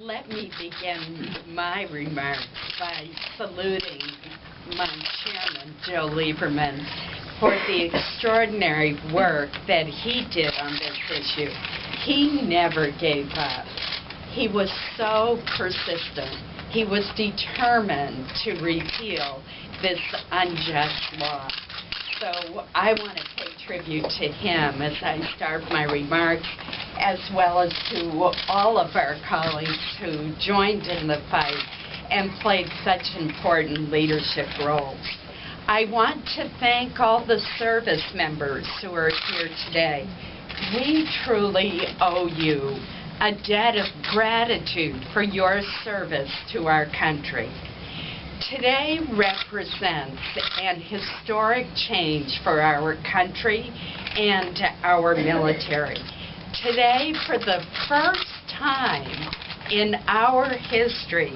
Let me begin my remarks by saluting my chairman, Joe Lieberman, for the extraordinary work that he did on this issue. He never gave up. He was so persistent. He was determined to repeal this unjust law. So I want to pay tribute to him as I start my remarks, as well as to all of our colleagues who joined in the fight and played such important leadership roles. I want to thank all the service members who are here today. We truly owe you a debt of gratitude for your service to our country. Today represents an historic change for our country and our military. Today, for the first time in our history,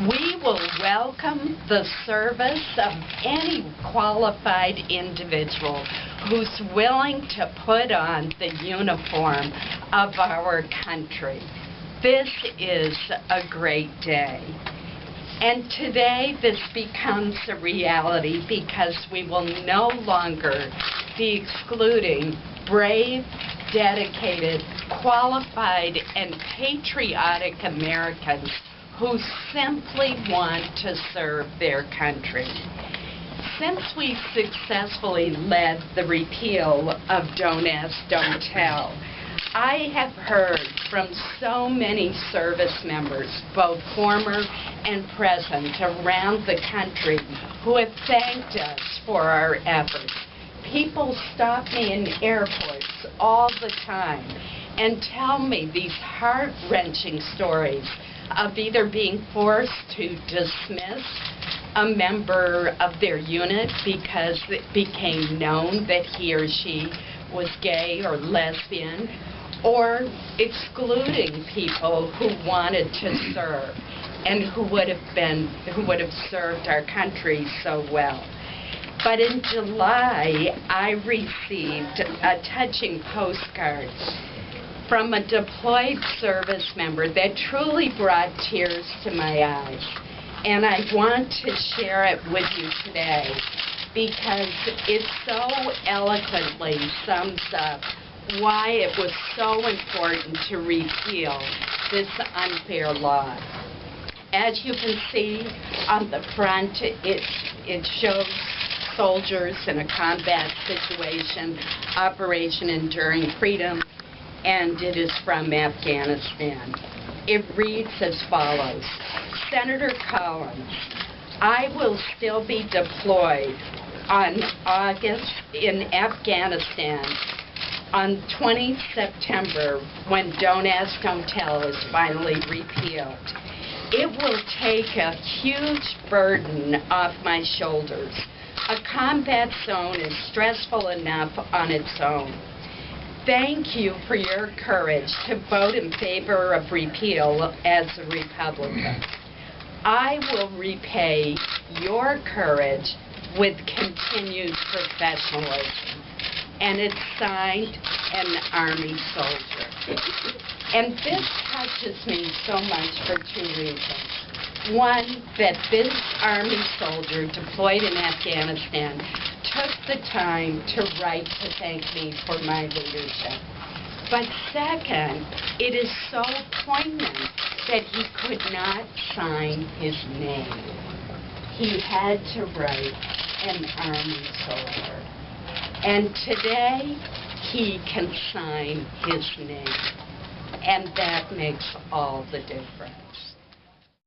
we will welcome the service of any qualified individual who's willing to put on the uniform of our country. This is a great day. And today this becomes a reality because we will no longer be excluding brave, dedicated, qualified, and patriotic Americans who simply want to serve their country. Since we successfully led the repeal of Don't Ask, Don't Tell, I have heard from so many service members, both former and present, around the country who have thanked us for our efforts. People stop me in airports all the time and tell me these heart-wrenching stories of either being forced to dismiss a member of their unit because it became known that he or she was gay or lesbian, or excluding people who wanted to serve and who would have served our country so well. But in July, I received a touching postcard from a deployed service member that truly brought tears to my eyes. And I want to share it with you today because it so eloquently sums up why it was so important to repeal this unfair law. As you can see on the front, it shows soldiers in a combat situation, Operation Enduring Freedom, and it is from Afghanistan. It reads as follows: Senator Collins, I will still be deployed in Afghanistan on 20 September when Don't Ask, Don't Tell is finally repealed. It will take a huge burden off my shoulders. A combat zone is stressful enough on its own. Thank you for your courage to vote in favor of repeal as a Republican. I will repay your courage with continued professionalism. And it's signed an Army soldier. And this touches me so much for two reasons. One, that this Army soldier deployed in Afghanistan took the time to write to thank me for my leadership. But second, it is so poignant that he could not sign his name. He had to write an Army soldier. And today, he can sign his name. And that makes all the difference.